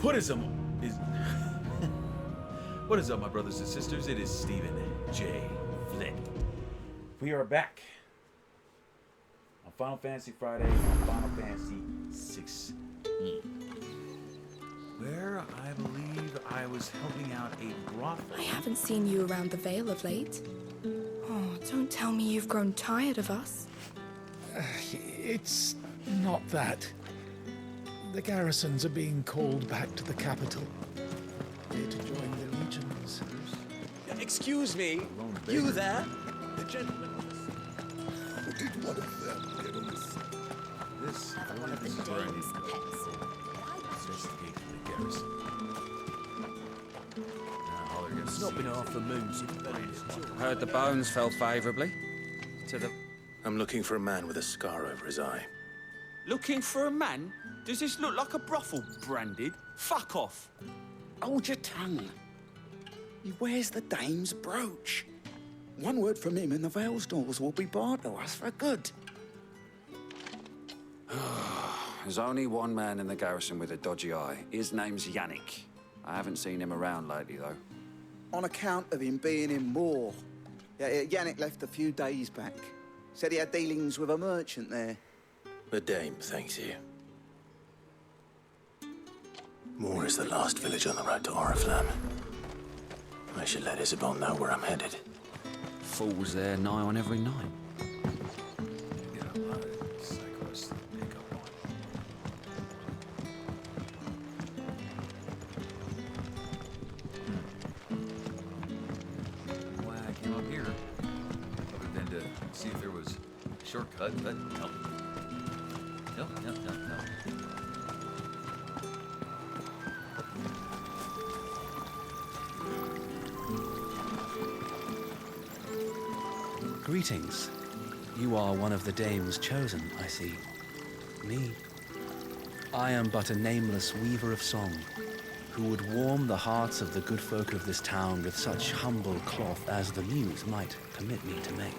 What is up? What is up, my brothers and sisters? It is Stephen J. Flynn. We are back on Final Fantasy Friday on Final Fantasy XVI, where I believe I was helping out a brothel. I haven't seen you around the Vale of late. Oh, don't tell me you've grown tired of us. It's not that. The garrisons are being called back to the capital. Here to join the legions. Excuse me, you there? The gentleman. How did one of them get on this? This One of the is where I need dame's to go. pets. Investigate the garrison. All they're gonna It's not see been is half the moon since Heard the bones fell favourably to the... I'm looking for a man with a scar over his eye. Looking for a man? Does this look like a brothel branded? Fuck off. Hold your tongue. He wears the dame's brooch. One word from him and the Vale's doors will be barred to us for good. There's only one man in the garrison with a dodgy eye. His name's Yannick. I haven't seen him around lately, though. On account of him being in Moor. Yeah, Yannick left a few days back. Said he had dealings with a merchant there. The dame thanks you. Moor is the last village on the road to Oriflamme. I should let Isabel know where I'm headed. Fools there nigh on every night. get a lot of cyclists to pick up on. Why I came up here, other than to see if there was a shortcut, but no. No. Greetings. You are one of the dames chosen, I see. Me? I am but a nameless weaver of song, who would warm the hearts of the good folk of this town with such humble cloth as the muse might permit me to make.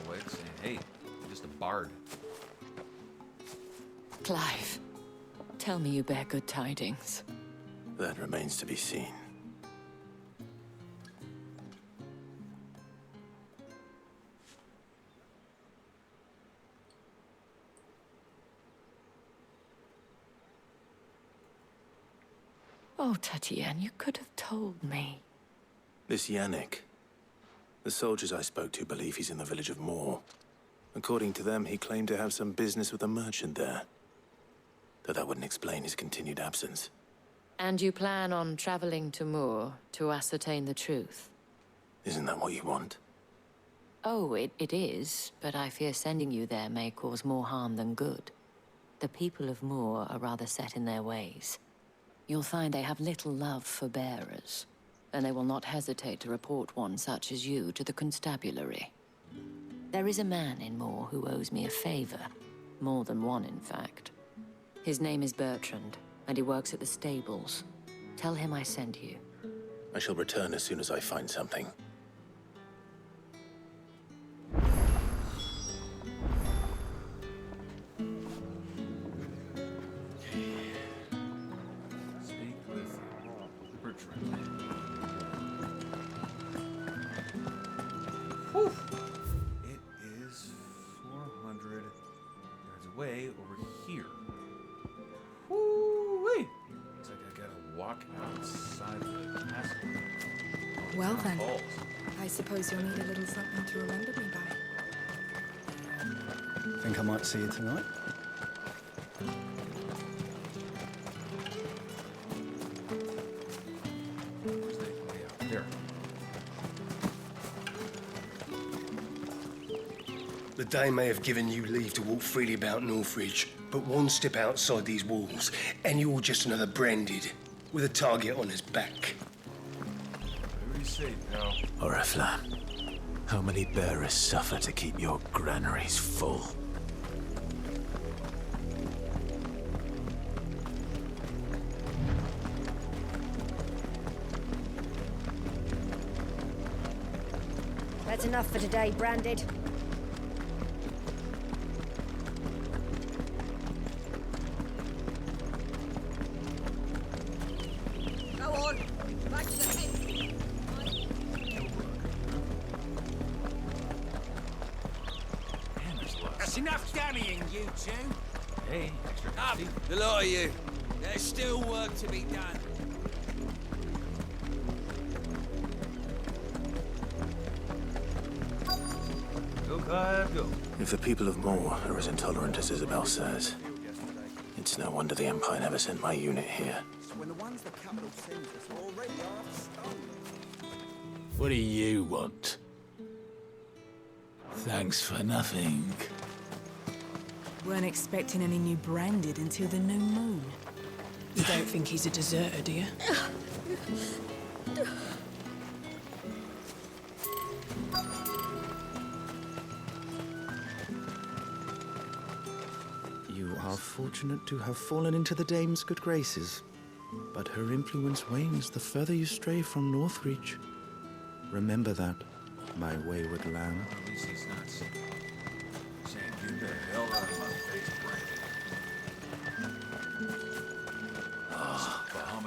Away saying, hey, I'm just a bard. Clive, tell me you bear good tidings. That remains to be seen. Oh, Tatienne, you could have told me. This Yannick. The soldiers I spoke to believe he's in the village of Moor. According to them, he claimed to have some business with a merchant there. Though that wouldn't explain his continued absence. And you plan on traveling to Moor to ascertain the truth? Isn't that what you want? Oh, it is, but I fear sending you there may cause more harm than good. The people of Moor are rather set in their ways. You'll find they have little love for bearers, and they will not hesitate to report one such as you to the constabulary. There is a man in Moor who owes me a favor. More than one, in fact. His name is Bertrand, and he works at the stables. Tell him I sent you. I shall return as soon as I find something. Speak with Bertrand. Whew. It is 400 yards away over here. Woo-wee! Looks like I gotta walk outside the castle. Well then, Balls. I suppose you'll need a little something to remember me by. Think I might see you tonight? Where's the way out? There. The Dame may have given you leave to walk freely about Northridge, but one step outside these walls, and you're just another branded, with a target on his back. Whatever you say, pal. Oriflamme. How many bearers suffer to keep your granaries full? That's enough for today, Branded. That's enough damning, you two. Hey, extra Up, coffee. the lot of you. There's still work to be done. Go, Clive, go. If the people of Moor are as intolerant as Isabel says, it's no wonder the Empire never sent my unit here. When the ones the capital sends us are already half stone. What do you want? Thanks for nothing. Weren't expecting any new branded until the new moon. You don't think he's a deserter, do you? You are fortunate to have fallen into the dame's good graces, but her influence wanes the further you stray from Northreach. Remember that, my wayward lamb. At least he's not saying, get the hell out of my face, Brandon.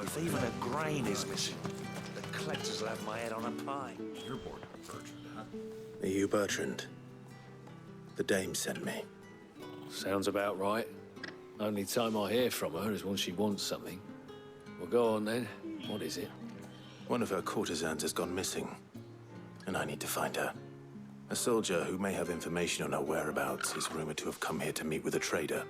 If even a grain is missing, the collectors will have my head on a pike. You're bored of Bertrand, huh? Are you Bertrand? The dame sent me. Sounds about right. Only time I hear from her is when she wants something. Well, go on then. What is it? One of her courtesans has gone missing, and I need to find her. A soldier who may have information on her whereabouts is rumored to have come here to meet with a trader.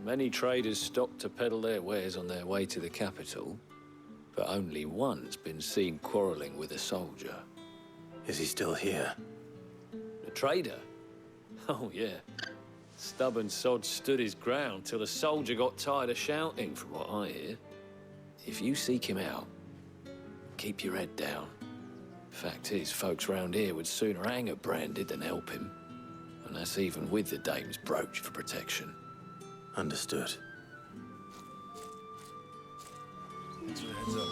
Many traders stop to peddle their wares on their way to the capital, but only one's been seen quarreling with a soldier. Is he still here? The trader? Oh, yeah. Stubborn sod stood his ground till the soldier got tired of shouting, from what I hear. If you seek him out, keep your head down. Fact is, folks round here would sooner hang a branded than help him. And that's even with the dame's brooch for protection. Understood. Thanks for the heads up.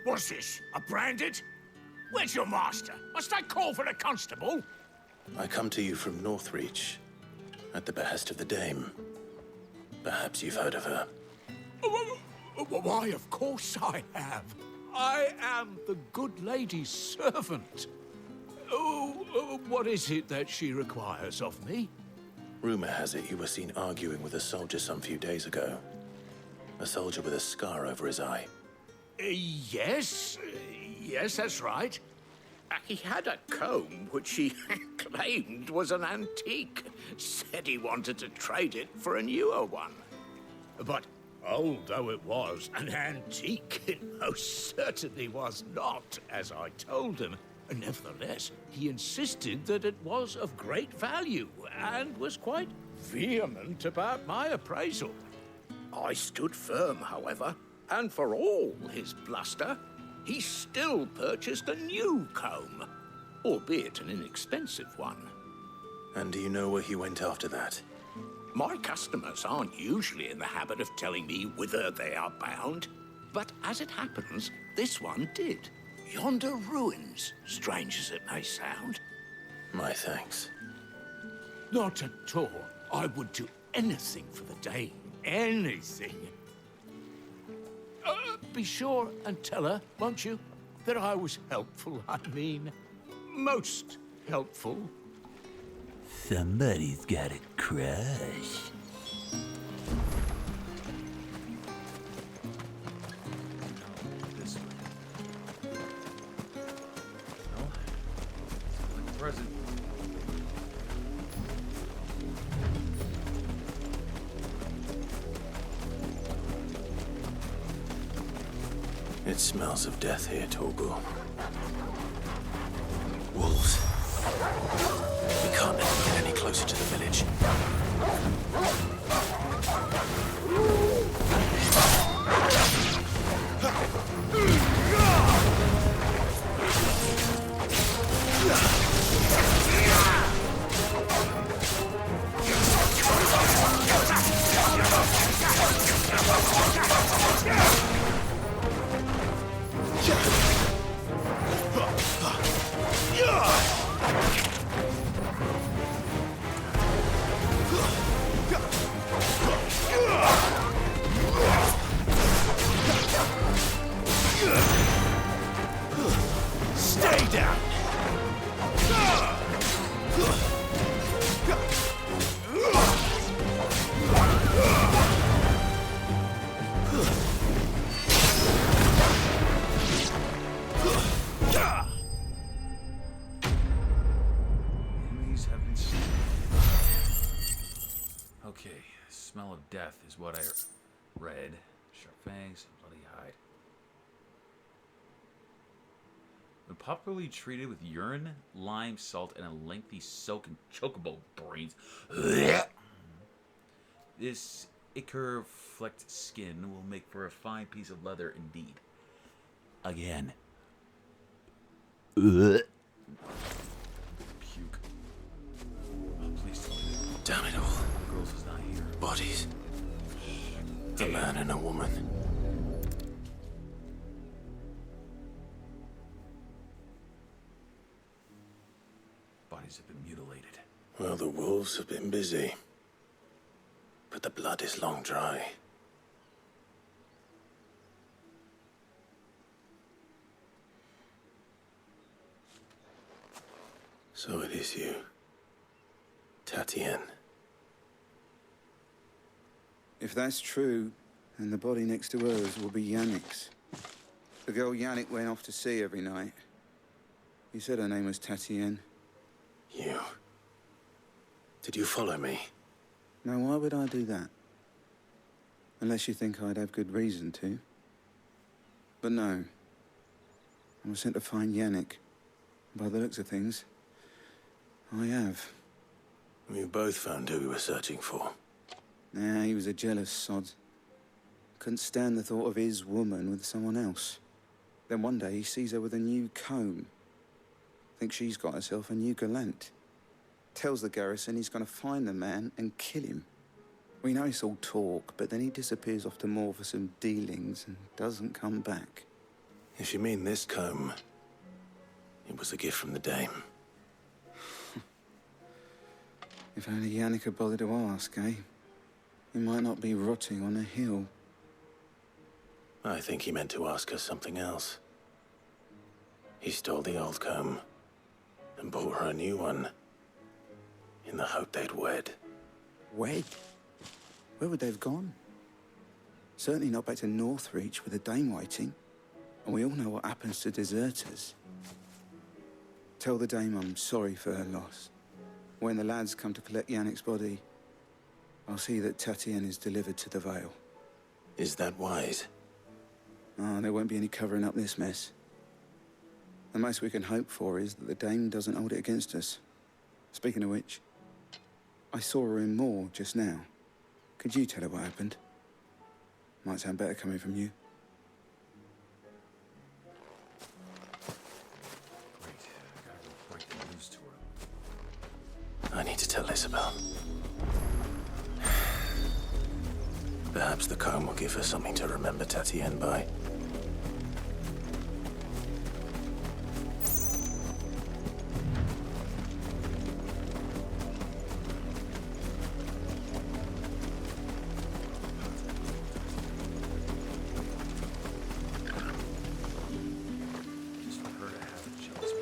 What's this? A branded? Where's your master? Must I call for the constable? I come to you from Northreach, at the behest of the dame. Perhaps you've heard of her. Why, of course I have. I am the good lady's servant. What is it that she requires of me? Rumor has it you were seen arguing with a soldier some few days ago. A soldier with a scar over his eye. Yes, that's right. He had a comb which he claimed was an antique. Said he wanted to trade it for a newer one. But old though it was, an antique it most certainly was not, as I told him. Nevertheless, he insisted that it was of great value and was quite vehement about my appraisal. I stood firm, however, and for all his bluster, he still purchased a new comb, albeit an inexpensive one. And do you know where he went after that? My customers aren't usually in the habit of telling me whither they are bound, but as it happens, this one did. Yonder ruins, strange as it may sound. My thanks. Not at all. I would do anything for the dame. Anything. Be sure and tell her, won't you, that I was helpful. I mean, most helpful. Somebody's got a crush. This way. No? Like a present. It smells of death here, Torgal. Wolves. We can't let them get any closer to the village. Okay, smell of death is what I read. Sharp fangs, bloody hide. When properly treated with urine, lime, salt, and a lengthy soak in chocobo brains, this ichor-flecked skin will make for a fine piece of leather indeed. Again. Puke. Oh, please tell me. Damn it all. Girls is not here. Bodies. A man and a woman. Bodies have been mutilated. Well, the wolves have been busy. But the blood is long dry. So it is you, Tatienne. If that's true, then the body next to hers will be Yannick's. The girl Yannick went off to sea every night. He said her name was Tatienne. You? Did you follow me? Now, why would I do that? Unless you think I'd have good reason to. But no. I was sent to find Yannick. By the looks of things, I have. We both found who we were searching for. Nah, he was a jealous sod. Couldn't stand the thought of his woman with someone else. Then one day he sees her with a new comb. Thinks she's got herself a new gallant. Tells the garrison he's going to find the man and kill him. We know it's all talk, but then he disappears off to Moor for some dealings and doesn't come back. If you mean this comb, it was a gift from the dame. If only Yannick had bothered to ask, eh? He might not be rotting on a hill. I think he meant to ask us something else. He stole the old comb and bought her a new one in the hope they'd wed. Wed? Where would they have gone? Certainly not back to Northreach with a dame waiting. And we all know what happens to deserters. Tell the dame I'm sorry for her loss. When the lads come to collect Yannick's body, I'll see that Tatienne is delivered to the Vale. Is that wise? Oh, there won't be any covering up this mess. The most we can hope for is that the dame doesn't hold it against us. Speaking of which, I saw her in Moor just now. Could you tell her what happened? Might sound better coming from you. Great. I gotta go break the news to her. I need to tell Isabel. Perhaps the comb will give her something to remember Tatienne by.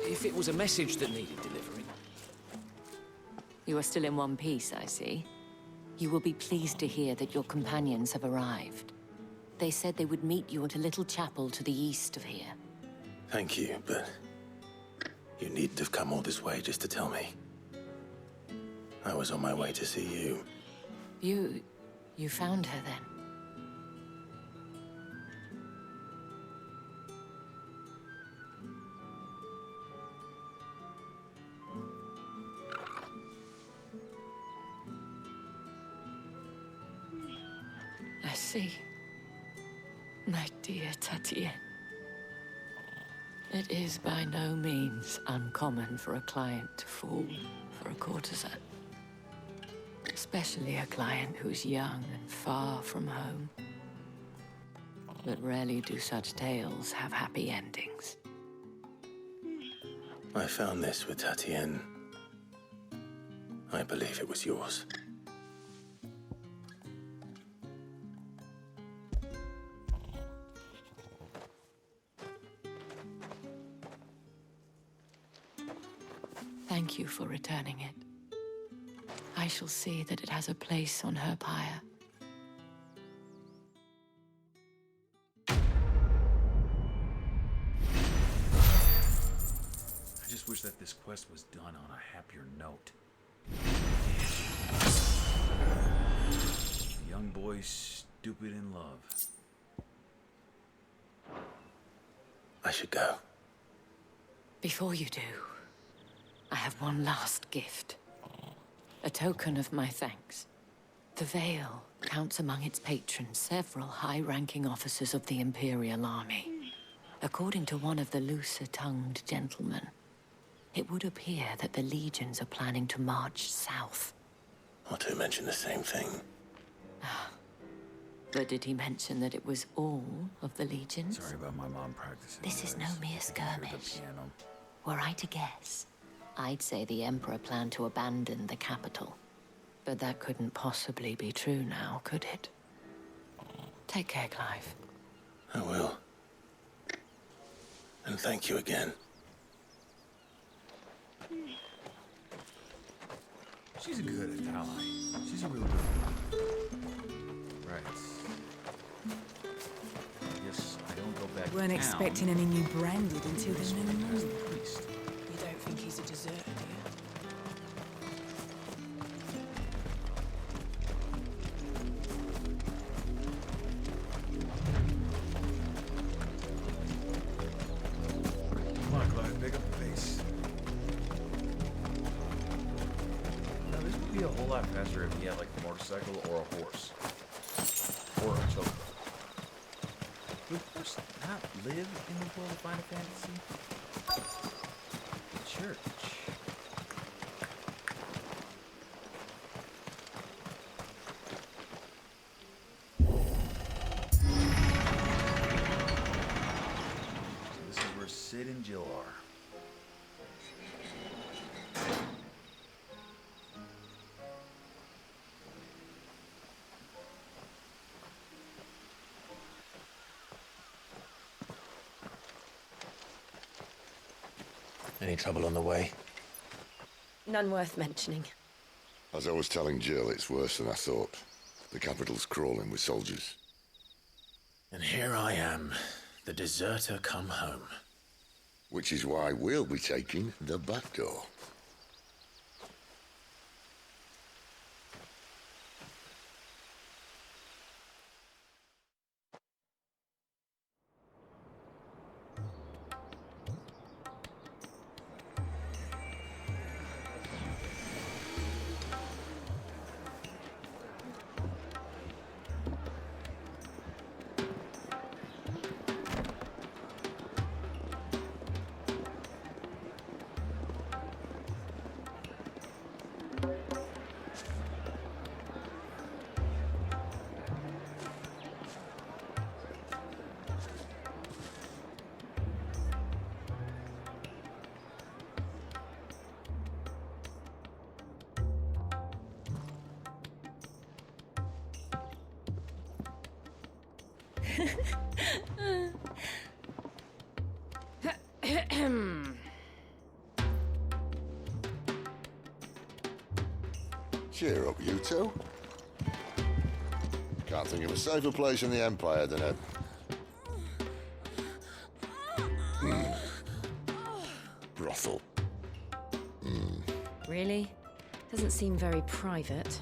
If it was a message that needed delivering. You are still in one piece, I see. You will be pleased to hear that your companions have arrived. They said they would meet you at a little chapel to the east of here. Thank you, but you needn't have come all this way just to tell me. I was on my way to see you. You found her then? I see. My dear Tatienne. It is by no means uncommon for a client to fall for a courtesan. Especially a client who's young and far from home. But rarely do such tales have happy endings. I found this with Tatienne. I believe it was yours. Thank you for returning it. I shall see that it has a place on her pyre. I just wish that this quest was done on a happier note. boy stupid in love. I should go. Before you do, I have one last gift. A token of my thanks. The Vale counts among its patrons several high-ranking officers of the Imperial Army. According to one of the looser-tongued gentlemen, it would appear that the legions are planning to march south. Or to mention the same thing. But did he mention that it was all of the legions? Sorry about my mom practicing. This is no mere skirmish. Were I to guess, I'd say the Emperor planned to abandon the capital. But that couldn't possibly be true now, could it? Take care, Clive. I will. And thank you again. She's a good ally. She's a real good one. Right. I guess I don't go back. Weren't expecting any new branded until the new moon. Priest. You don't think he's a deserter, do you? Come on, Clive, pick up the pace. Now, this would be a whole lot faster if he had like a motorcycle or a horse. Or a choker. Would horse not live in the world of Final Fantasy? Church. This is where Sid and Jill are. Any trouble on the way? None worth mentioning. As I was telling Jill, it's worse than I thought. The capital's crawling with soldiers. And here I am, the deserter come home. Which is why we'll be taking the back door. Cheer up, you two. Can't think of a safer place in the Empire than a... brothel. Really? Doesn't seem very private.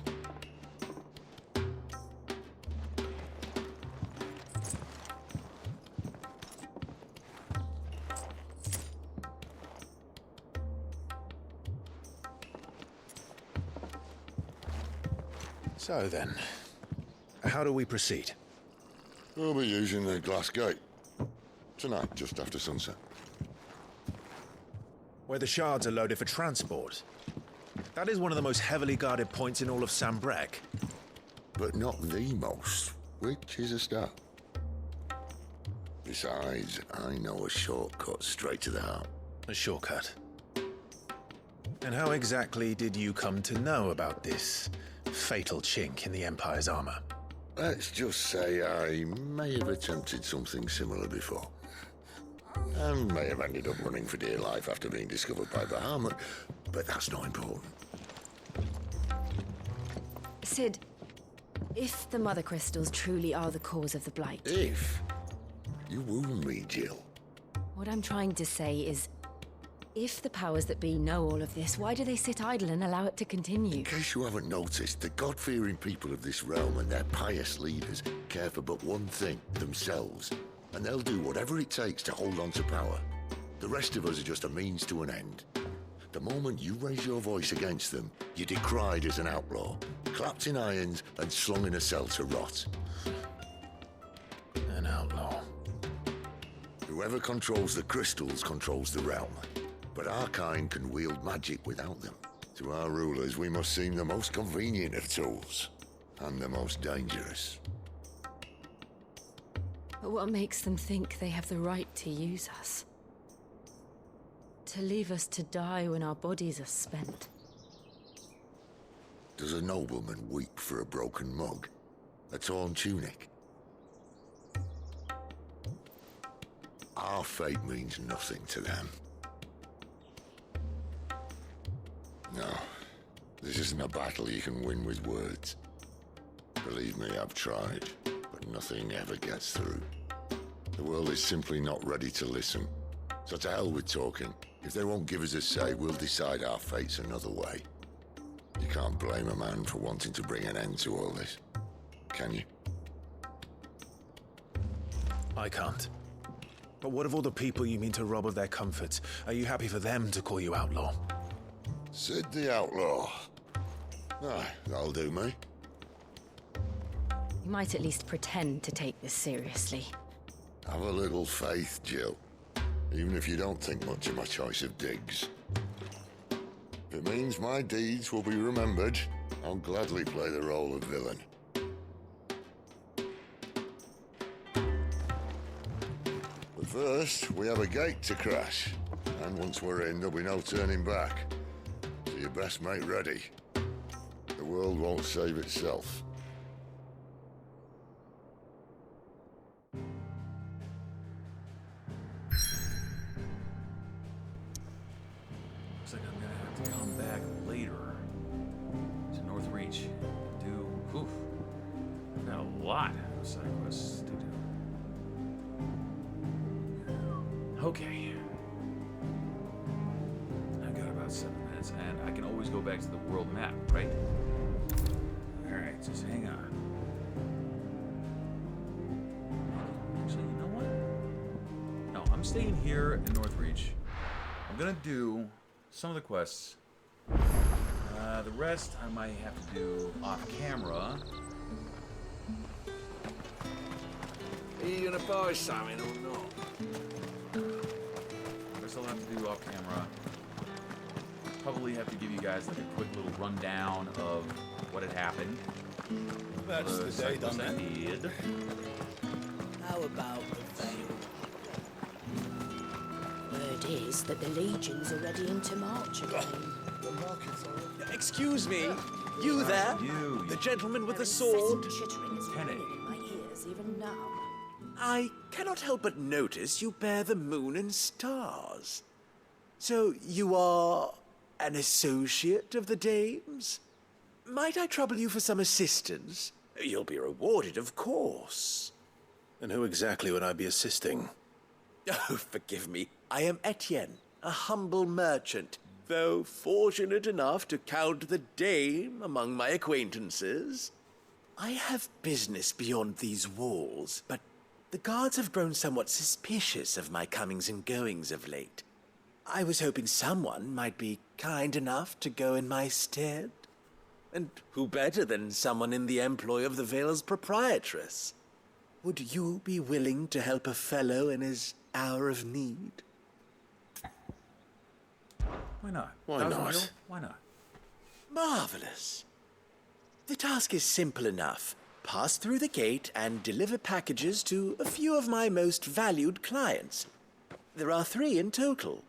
So then, how do we proceed? We'll be using the glass gate. Tonight, just after sunset. Where the shards are loaded for transport. That is one of the most heavily guarded points in all of Sambrek. But not the most, which is a start. Besides, I know a shortcut straight to the heart. A shortcut? And how exactly did you come to know about this fatal chink in the Empire's armor? Let's just say I may have attempted something similar before. And may have ended up running for dear life after being discovered by Bahamut, but that's not important. Sid, if the Mother Crystals truly are the cause of the Blight... If? You wound me, Jill. What I'm trying to say is, If the powers that be know all of this, why do they sit idle and allow it to continue? In case you haven't noticed, the God-fearing people of this realm and their pious leaders care for but one thing, themselves. And they'll do whatever it takes to hold on to power. The rest of us are just a means to an end. The moment you raise your voice against them, you're decried as an outlaw, clapped in irons and slung in a cell to rot. An outlaw. Whoever controls the crystals controls the realm. But our kind can wield magic without them. To our rulers, we must seem the most convenient of tools, and the most dangerous. But what makes them think they have the right to use us? To leave us to die when our bodies are spent? Does a nobleman weep for a broken mug? A torn tunic? Our fate means nothing to them. No, this isn't a battle you can win with words. Believe me, I've tried, but nothing ever gets through. The world is simply not ready to listen. So to hell with talking. If they won't give us a say, we'll decide our fates another way. You can't blame a man for wanting to bring an end to all this, can you? I can't. But what of all the people you mean to rob of their comforts? Are you happy for them to call you outlaw? Sid the Outlaw. Ah, that'll do me. You might at least pretend to take this seriously. Have a little faith, Jill. Even if you don't think much of my choice of digs. If it means my deeds will be remembered, I'll gladly play the role of villain. But first, we have a gate to crash. And once we're in, there'll be no turning back. So you best make ready. The world won't save itself. Looks like I'm gonna have to come back later to Northreach. Oof. I've got a lot of side quests to do. Okay. I've got about 7 minutes, and I can always go back to the world map, right? Alright, just hang on. Actually, you know what? No, I'm staying here in Northreach. I'm gonna do some of the quests. The rest I might have to do off camera. Are you gonna buy something or not? Rest I'll have to do off camera. Probably have to give you guys like a quick little rundown of what had happened. That's the day done I then. did. How about the Vale? Word is that the legions are ready into march again. The markets are... Excuse me, you there? You. The gentleman with the sword? Chittering is ringing in my ears even now. I cannot help but notice you bear the moon and stars. So you are an associate of the dames? Might I trouble you for some assistance? You'll be rewarded, of course. And who exactly would I be assisting? Oh, forgive me. I am Etienne, a humble merchant, though fortunate enough to count the dame among my acquaintances. I have business beyond these walls, but the guards have grown somewhat suspicious of my comings and goings of late. I was hoping someone might be kind enough to go in my stead. And who better than someone in the employ of the Vale's proprietress? Would you be willing to help a fellow in his hour of need? Why not? Why not? Mil? Why not? Marvelous. The task is simple enough. Pass through the gate and deliver packages to a few of my most valued clients. There are 3 in total.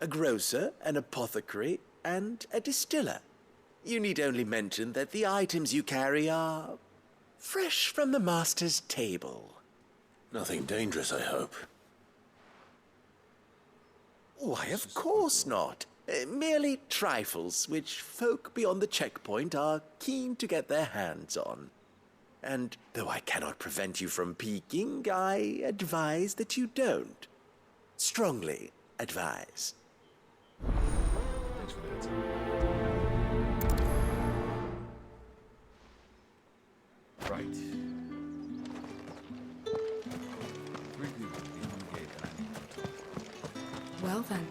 A grocer, an apothecary, and a distiller. You need only mention that the items you carry are fresh from the master's table. Nothing dangerous, I hope. Why, of course not. Merely trifles which folk beyond the checkpoint are keen to get their hands on. And though I cannot prevent you from peeking, I advise that you don't. Strongly advise. That's it. Right. 3 people beyond the gate that I need to talk to. Well then,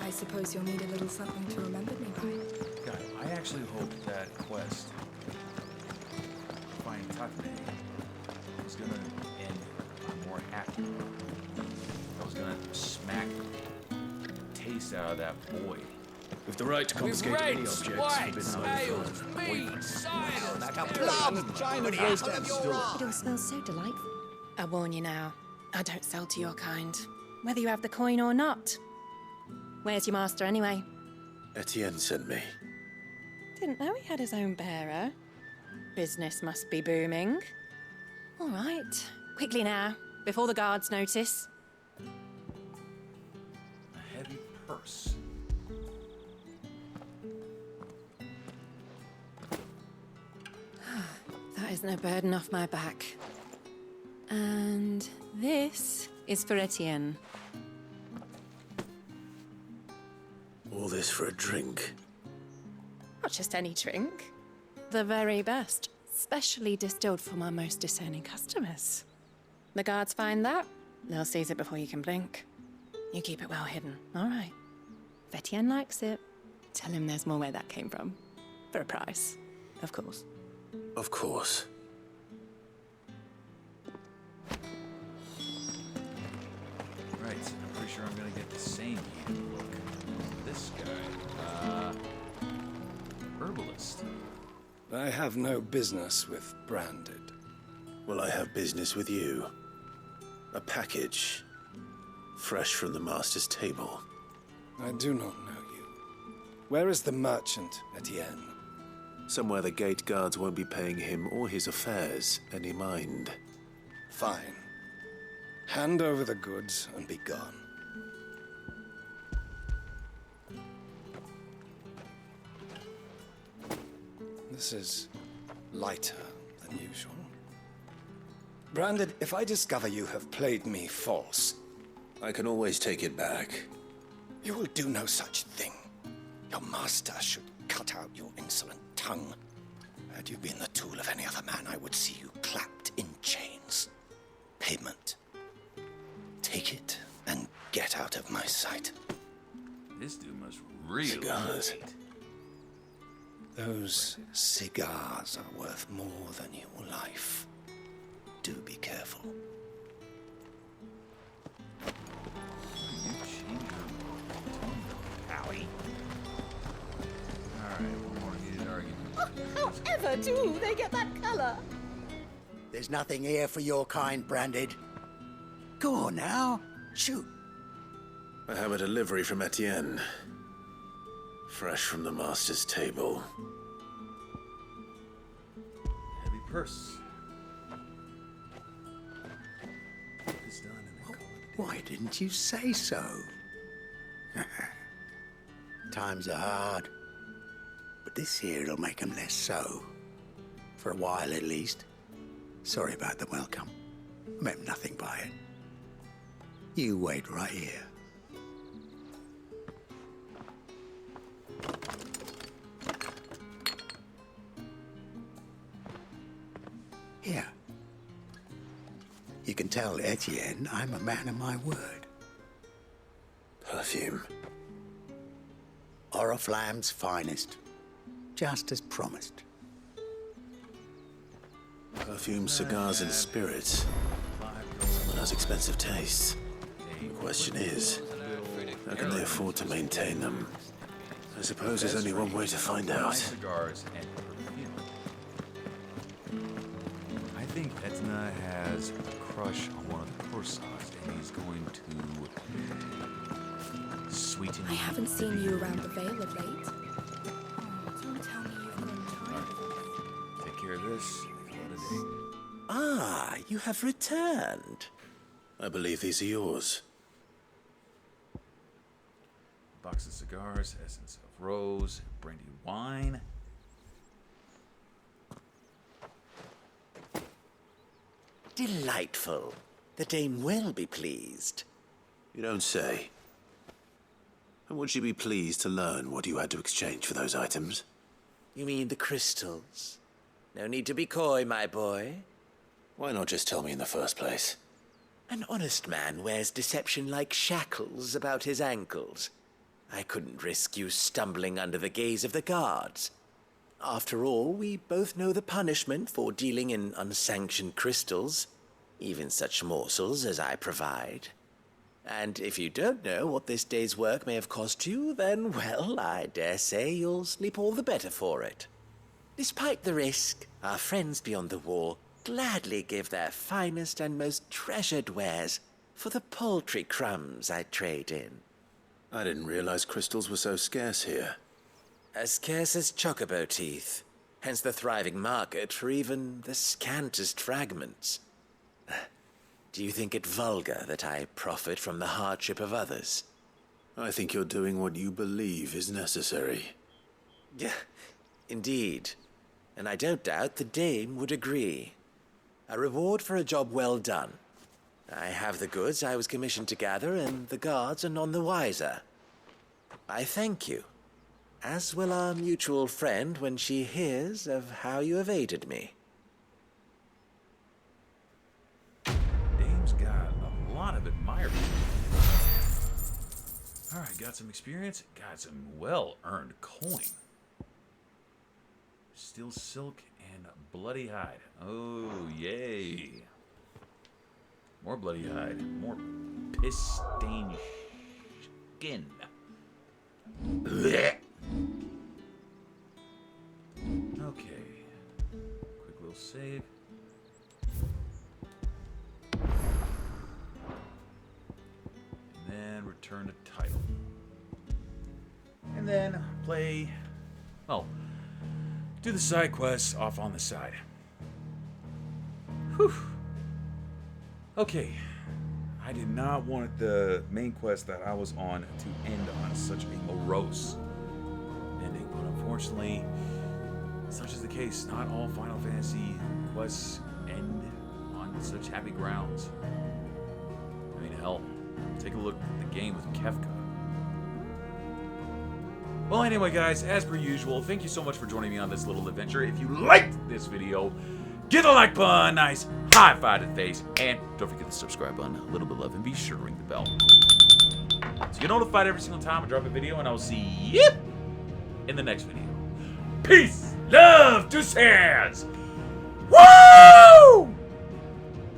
I suppose you'll need a little something to remember me by. God, I actually hope that quest, find Takane, was gonna end more happy. I was gonna smack the taste out of that boy. With the right to confiscate any objects forbidden by the throne. meat, cider, Like a plum! China roast and still. It all smells so delightful. I warn you now, I don't sell to your kind, whether you have the coin or not. Where's your master anyway? Etienne sent me. Didn't know he had his own bearer. Business must be booming. All right, quickly now, before the guards notice. A heavy purse. That is no burden off my back. And this is for Etienne. All this for a drink. Not just any drink. The very best, specially distilled for my most discerning customers. The guards find that, they'll seize it before you can blink. You keep it well hidden, all right? If Etienne likes it, tell him there's more where that came from. For a price, of course. Of course. Right, I'm pretty sure I'm gonna get the same heated look. This guy, herbalist. I have no business with branded. Well, I have business with you. A package. Fresh from the master's table. I do not know you. Where is the merchant, Etienne? Somewhere the gate guards won't be paying him or his affairs any mind. Fine. Hand over the goods and be gone. This is lighter than usual. Branded, if I discover you have played me false... I can always take it back. You will do no such thing. Your master should cut out your insolent tongue. Had you been the tool of any other man, I would see you clapped in chains. Payment. Take it and get out of my sight. This dude must really Cigars. hate. Those cigars are worth more than your life. Do be careful. You change your tone, Howie. Alright, one more heated argument. However do they get that color? There's nothing here for your kind, Branded. Go on now, shoot. I have a delivery from Etienne. Fresh from the master's table. Heavy purse. It's done and then call it a day. Why didn't you say so? Times are hard. But this here'll make 'em less so. For a while, at least. Sorry about the welcome. Meant nothing by it. You wait right here. Here. You can tell Etienne I'm a man of my word. Perfume. Oriflamme's finest. Just as promised. Perfume, cigars, and spirits. Someone has expensive tastes. The question is, how can they afford to maintain them? I suppose there's only one way to find out. Cigars and perfume. I think Etna has a crush on one of the corsairs, and he's going to sweeten. I haven't seen you around the Vale of late. Oh, don't tell me you've grown tired. Take care of this. and call it a day. Ah, you have returned. I believe these are yours. Box of cigars, essence of rose, brandy wine. Delightful. The dame will be pleased. You don't say. And would she be pleased to learn what you had to exchange for those items? You mean the crystals? No need to be coy, my boy. Why not just tell me in the first place? An honest man wears deception like shackles about his ankles. I couldn't risk you stumbling under the gaze of the guards. After all, we both know the punishment for dealing in unsanctioned crystals, even such morsels as I provide. And if you don't know what this day's work may have cost you, then, well, I dare say you'll sleep all the better for it. Despite the risk, our friends beyond the wall gladly give their finest and most treasured wares for the paltry crumbs I trade in. I didn't realize crystals were so scarce here. As scarce as chocobo teeth, hence the thriving market for even the scantest fragments. Do you think it vulgar that I profit from the hardship of others? I think you're doing what you believe is necessary. Yeah, indeed. And I don't doubt the dame would agree. A reward for a job well done. I have the goods I was commissioned to gather, and the guards are none the wiser. I thank you, as will our mutual friend when she hears of how you have aided me. Dame's got a lot of admirers. Alright, got some experience, got some well-earned coin. Steel silk and bloody hide. Oh, yay. More bloody hide. More piss-stained skin. Blech. Okay. Quick little save. And then return to title. And then play... well, do the side quests off on the side. Whew. Okay. I did not want the main quest that I was on to end on such a morose ending, but unfortunately, such is the case. Not all Final Fantasy quests end on such happy grounds. I mean, hell, take a look at the game with Kefka. Well, anyway, guys, as per usual, thank you so much for joining me on this little adventure. If you liked this video, give the like button a nice high five to the face, and don't forget the subscribe button, a little bit of love, and be sure to ring the bell so you're notified every single time I drop a video, and I will see you in the next video. Peace, love, deuces! Woo!